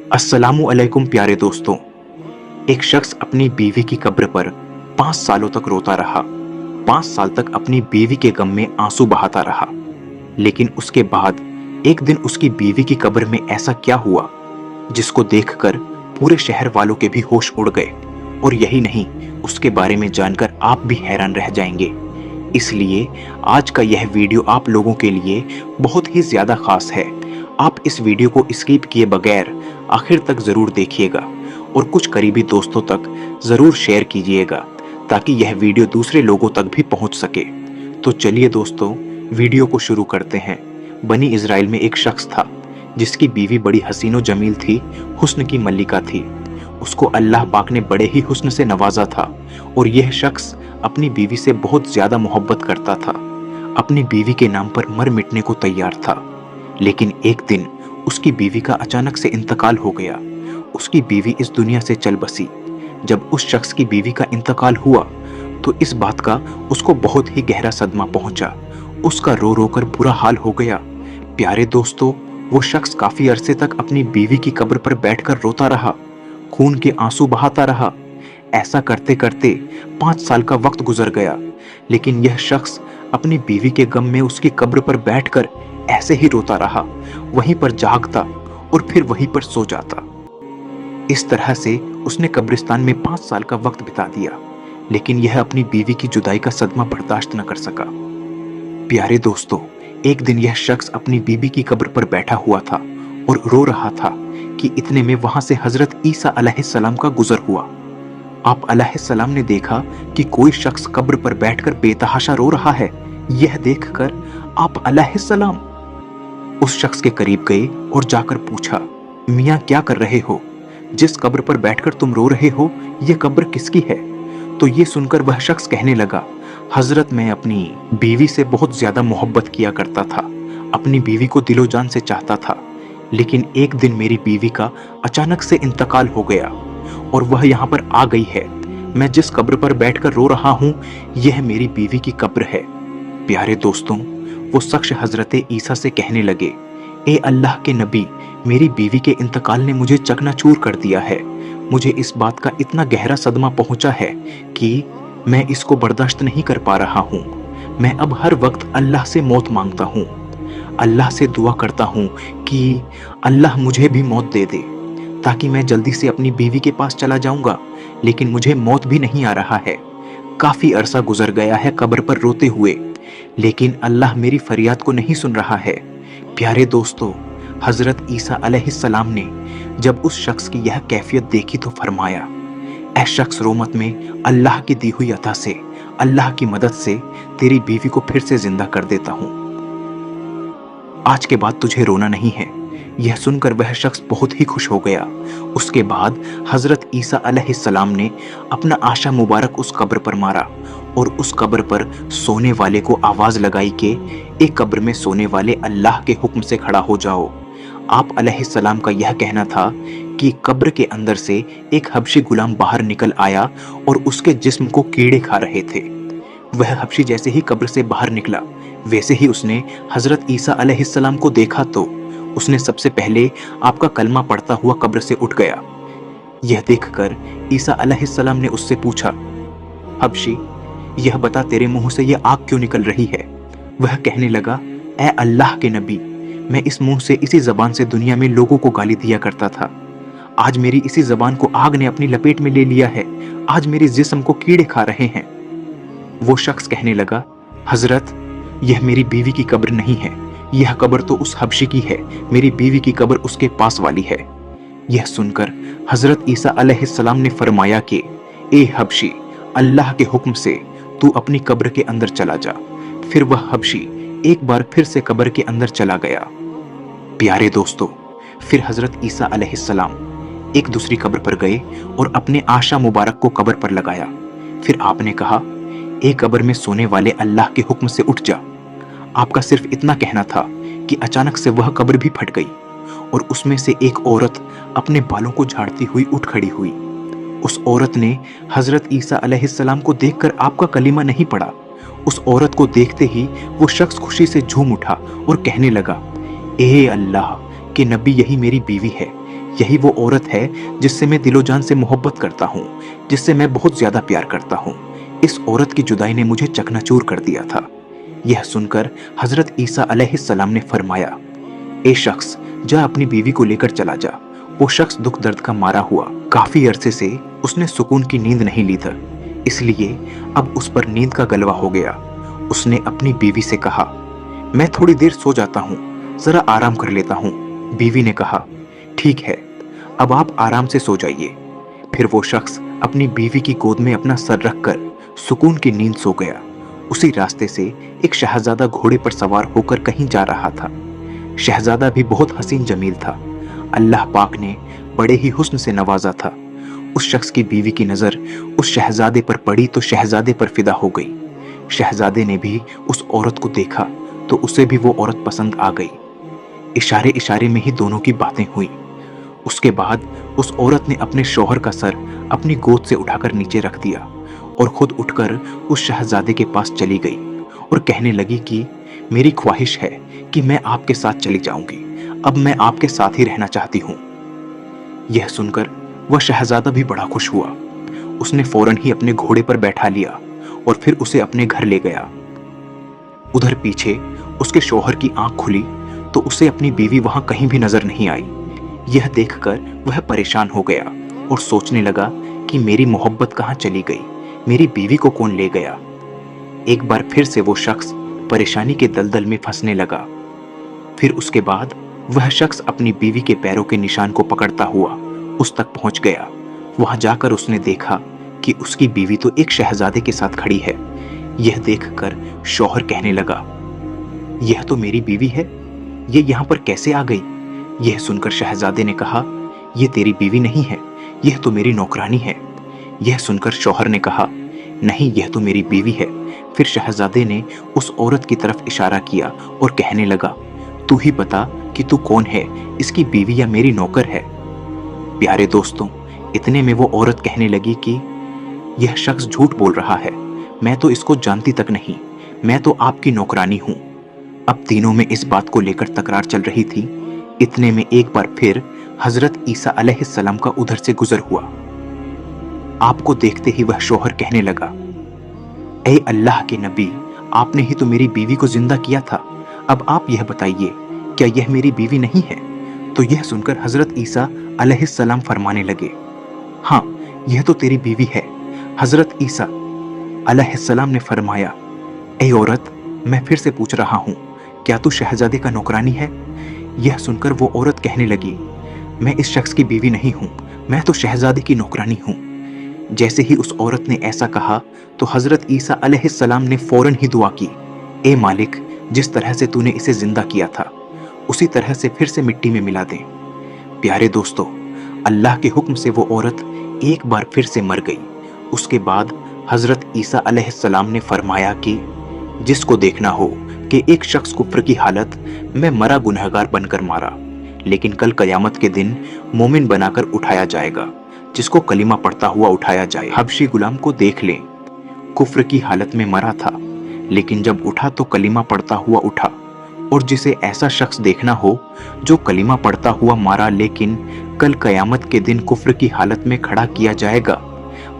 अस्सलामु अलैकुम प्यारे दोस्तों। एक शख्स अपनी बीवी की कब्र पर 5 सालों तक रोता रहा। 5 साल तक अपनी बीवी के गम में आंसू बहाता रहा। लेकिन उसके बाद एक दिन उसकी बीवी की कब्र में ऐसा क्या हुआ जिसको देखकर पूरे शहर वालों के भी होश उड़ गए। और यही नहीं, उसके बारे में जानकर आप भी हैरान रह जाएंगे। इसलिए आज का यह वीडियो आप लोगों के लिए बहुत ही ज्यादा खास है। आप इस वीडियो को स्किप किए बगैर आखिर तक जरूर देखिएगा और कुछ करीबी दोस्तों तक जरूर शेयर कीजिएगा ताकि यह वीडियो दूसरे लोगों तक भी पहुंच सके। तो चलिए दोस्तों, वीडियो को शुरू करते हैं। बनी इजराइल में एक शख्स था जिसकी बीवी बड़ी हसीनो जमील थी, हुस्न की मल्लिका थी। उसको अल्लाह पाक ने बड़े ही हुस्न से नवाजा था और यह शख्स अपनी बीवी से बहुत ज्यादा मोहब्बत करता था। अपनी बीवी के नाम पर मर मिटने को तैयार था। लेकिन एक दिन उसकी बीवी का अचानक से इंतकाल हो गया। उसकी बीवी इस दुनिया से चल बसी। जब उस शख्स की बीवी का इंतकाल हुआ तो इस बात का उसको बहुत ही गहरा सदमा पहुंचा। उसका रो रो कर बुरा हाल हो गया। प्यारे दोस्तों, वो शख्स काफी अरसे तक अपनी बीवी की कब्र पर बैठकर रोता रहा, खून के आंसू बहाता रहा। ऐसा करते करते 5 साल का वक्त गुजर गया। लेकिन यह शख्स अपनी बीवी के गम में उसकी कब्र पर बैठकर ऐसे ही रोता रहा, वहीं पर जागता और फिर वहीं पर सो जाता। इस तरह से उसने कब्रिस्तान में 5 साल का वक्त बिता दिया। लेकिन यह अपनी बीवी की जुदाई का सदमा बर्दाश्त न कर सका। प्यारे दोस्तों, एक दिन यह शख्स अपनी बीवी की कब्र पर बैठा हुआ था और रो रहा था कि इतने में वहां से हजरत ईसा अलैहिस्सलाम का गुजर हुआ। आप अलैहिस्सलाम ने देखा कि कोई शख्स कब्र पर बैठकर बेतहाशा रो रहा है। यह देखकर आप अलैहिस्सलाम उस शख्स के करीब गए और जाकर पूछा, मियाँ क्या कर रहे हो? जिस कब्र पर बैठकर तुम रो रहे हो, यह कब्र किसकी है? तो ये सुनकर वह शख्स कहने लगा, हजरत मैं अपनी बीवी से बहुत ज्यादा मोहब्बत किया करता था, अपनी बीवी को दिलो जान से चाहता था। लेकिन एक दिन मेरी बीवी का अचानक से इंतकाल हो गया और वह यहाँ पर आ गई है। मैं जिस कब्र पर बैठकर रो रहा हूँ, यह मेरी बीवी की कब्र है। प्यारे दोस्तों, वो शख्स हजरत ईसा से कहने लगे, ए अल्लाह के नबी, मेरी बीवी के इंतकाल ने मुझे चकनाचूर कर दिया है। मुझे इस बात का इतना गहरा सदमा पहुंचा है कि मैं इसको बर्दाश्त नहीं कर पा रहा हूँ। मैं अब हर वक्त अल्लाह से मौत मांगता हूँ, अल्लाह से दुआ करता हूँ कि अल्लाह मुझे भी मौत दे दे ताकि मैं जल्दी से अपनी बीवी के पास चला जाऊंगा। लेकिन मुझे मौत भी नहीं आ रहा है। काफी अरसा गुजर गया है कब्र पर रोते हुए, लेकिन अल्लाह मेरी फरियाद को नहीं सुन रहा है। प्यारे दोस्तों, हजरत ईसा अलैहिस्सलाम ने जब उस शख्स की यह कैफियत देखी तो फरमाया, ऐ शख्स रो मत, में अल्लाह की दी हुई अता से, अल्लाह की मदद से तेरी बीवी को फिर से जिंदा कर देता हूं। आज के बाद तुझे रोना नहीं है। यह सुनकर वह शख्स बहुत ही खुश हो गया। उसके बाद हजरत ईसा अलैहिस्सलाम ने अपना आशा मुबारक उस कब्र पर मारा और उस कब्र पर सोने वाले को आवाज लगाई कि एक कब्र में सोने वाले अल्लाह के हुक्म से खड़ा हो जाओ। आप अलैहिस्सलाम का यह कहना था कि कब्र के अंदर से एक हबशी गुलाम बाहर निकल आया और उसके जिस्म को कीड़े खा रहे थे। वह हबशी जैसे ही कब्र से बाहर निकला, वैसे ही उसने हजरत ईसा अलैहिस्सलाम को देखा तो उसने सबसे पहले आपका कलमा पढ़ता हुआ कब्र से उठ गया। यह देखकर ईसा अलैहिस्सलाम ने उससे पूछा, हबशी, यह बता तेरे मुंह से यह आग क्यों निकल रही है? वह कहने लगा, ऐ अल्लाह के नबी, मैं इस मुंह से इसी जबान से दुनिया में लोगों को गाली दिया करता था। आज मेरी इसी जबान को आग ने अपनी लपेट में ले लिया है। आज मेरे जिस्म को कीड़े खा रहे हैं। वो शख्स कहने लगा, हजरत, यह मेरी बीवी की कब्र नहीं है। यह कब्र तो उस हबशी की है। मेरी बीवी की कब्र उसके पास वाली है। यह सुनकर हजरत ईसा अलैहिस्सलाम ने फरमाया कि ए हबशी, अल्लाह के हुक्म से तू अपनी कब्र के अंदर चला जा। फिर वह हबशी एक बार फिर से कब्र के अंदर चला गया। प्यारे दोस्तों, फिर हजरत ईसा अलैहिस्सलाम एक दूसरी कब्र पर गए और अपने आशा मुबारक को कब्र पर लगाया। फिर आपने कहा, ए कब्र में सोने वाले अल्लाह के हुक्म से उठ जा। आपका सिर्फ इतना कहना था कि अचानक से वह कब्र भी फट गई और उसमें से एक औरत अपने बालों को झाड़ती हुई उठ खड़ी हुई। उस औरत ने हजरत ईसा अलैहिस्सलाम को देखकर आपका कलीमा नहीं पढ़ा। उस औरत को देखते ही वो शख्स खुशी से झूम उठा और कहने लगा, ए अल्लाह के नबी, यही मेरी बीवी है। यही वो औरत है जिससे मैं दिलो जान से मोहब्बत करता हूँ, जिससे मैं बहुत ज्यादा प्यार करता हूँ। इस औरत की जुदाई ने मुझे चकनाचूर कर दिया था। यह सुनकर हजरत ईसा अलैहिस्सलाम ने फरमाया, ए शख्स, जा अपनी बीवी को लेकर चला जा। वो शख्स दुख दर्द का मारा हुआ काफी अरसे से उसने सुकून की नींद नहीं ली था, इसलिए अब उस पर नींद का गलवा हो गया। उसने अपनी बीवी से कहा, मैं थोड़ी देर सो जाता हूँ, जरा आराम कर लेता हूँ। बीवी ने कहा, ठीक है, अब आप आराम से सो जाइए। फिर वो शख्स अपनी बीवी की गोद में अपना सर रखकर सुकून की नींद सो गया। उसी रास्ते से एक शहजादा घोड़े पर सवार होकर कहीं जा रहा था। शहजादा भी बहुत हसीन जमील था। अल्लाह पाक ने बड़े ही हुस्न से नवाजा था। उस शख्स की बीवी की नजर उस शहजादे पर पड़ी तो शहजादे पर फिदा हो गई। शहजादे ने भी उस औरत को देखा तो उसे भी वो औरत पसंद आ गई। इशारे इशारे में ही दोनों की बातें हुई। उसके बाद उस औरत ने अपने शौहर का सर अपनी गोद से उठाकर नीचे रख दिया और खुद उठकर उस शहजादे के पास चली गई और कहने लगी कि मेरी ख्वाहिश है कि मैं आपके साथ चली जाऊंगी, अब मैं आपके साथ ही रहना चाहती हूँ। यह सुनकर वह शहजादा भी बड़ा खुश हुआ। उसने फौरन ही अपने घोड़े पर बैठा लिया और फिर उसे अपने घर ले गया। उधर पीछे उसके शौहर की आंख खुली तो उसे अपनी बीवी वहां कहीं भी नजर नहीं आई। यह देखकर वह परेशान हो गया और सोचने लगा कि मेरी मोहब्बत कहाँ चली गई, मेरी बीवी को कौन ले गया। एक बार फिर से वो शख्स परेशानी के दलदल में फंसने लगा। फिर उसके बाद वह शख्स अपनी बीवी के पैरों के निशान को पकड़ता हुआ उस तक पहुंच गया। वहां जाकर उसने देखा कि उसकी बीवी तो एक शहजादे के साथ खड़ी है। यह देखकर शौहर कहने लगा, यह तो मेरी बीवी है, ये यहाँ पर कैसे आ गई। यह सुनकर शहजादे ने कहा, यह तेरी बीवी नहीं है, यह तो मेरी नौकरानी है। यह सुनकर शौहर ने कहा, नहीं, यह तो मेरी बीवी है। फिर शहजादे ने उस औरत की तरफ इशारा किया और कहने लगा, तू ही बता कि तू कौन है, इसकी बीवी या मेरी नौकर है। प्यारे दोस्तों, इतने में वो औरत कहने लगी कि यह शख्स झूठ बोल रहा है, मैं तो इसको जानती तक नहीं, मैं तो आपकी नौकरानी हूं। अब तीनों में इस बात को लेकर तकरार चल रही थी। इतने में एक बार फिर हजरत ईसा अलैहिस्सलाम का उधर से गुजर हुआ। आपको देखते ही वह शौहर कहने लगा, ऐ अल्लाह के नबी, आपने ही तो मेरी बीवी को जिंदा किया था, अब आप यह बताइए, क्या यह मेरी बीवी नहीं है। तो यह सुनकर हजरत ईसा अलैहिस्सलाम फरमाने लगे, हाँ, यह तो तेरी बीवी है। हजरत ईसा अलैहिस्सलाम ने फरमाया, ऐ औरत, मैं फिर से पूछ रहा हूँ, क्या तू शहजादे का नौकरानी है। यह सुनकर वो औरत कहने लगी, मैं इस शख्स की बीवी नहीं हूँ, मैं तो शहजादे की नौकरानी हूँ। जैसे ही उस औरत ने ऐसा कहा तो हजरत ईसा अलैहिस्सलाम ने फौरन ही दुआ की, ए मालिक, जिस तरह से तूने इसे जिंदा किया था उसी तरह से फिर से मिट्टी में मिला दे। प्यारे दोस्तों, अल्लाह के हुक्म से वो औरत एक बार फिर से मर गई। उसके बाद हजरत ईसा अलैहिस्सलाम ने फरमाया कि जिसको देखना हो कि एक शख्स कुफ्र की हालत में मरा गुनहगार बनकर मारा, लेकिन कल कयामत के दिन मोमिन बनाकर उठाया जाएगा, जिसको कलीमा पढ़ता हुआ उठाया जाए। हबशी गुलाम को देख लें, कुफ्र की हालत में मरा था, लेकिन जब उठा तो कलीमा पढ़ता हुआ उठा। और जिसे ऐसा शख्स देखना हो जो कलीमा पढ़ता हुआ मारा लेकिन कल कयामत के दिन कुफ्र की हालत में खड़ा किया जाएगा,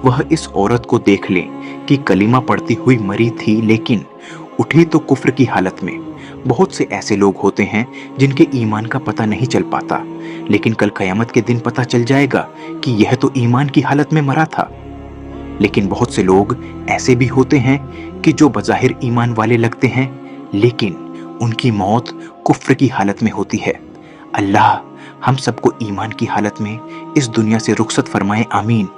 वह इस औरत को देख ले कि कलीमा पढ़ती हुई मरी थी लेकिन उठी तो कुफ्र की हालत में। बहुत से ऐसे लोग होते हैं जिनके ईमान का पता नहीं चल पाता, लेकिन कल कयामत के दिन पता चल जाएगा कि यह तो ईमान की हालत में मरा था। लेकिन बहुत से लोग ऐसे भी होते हैं कि जो बज़ाहिर ईमान वाले लगते हैं लेकिन उनकी मौत कुफ्र की हालत में होती है। अल्लाह हम सबको ईमान की हालत में इस दुनिया से रुखसत फरमाए, आमीन।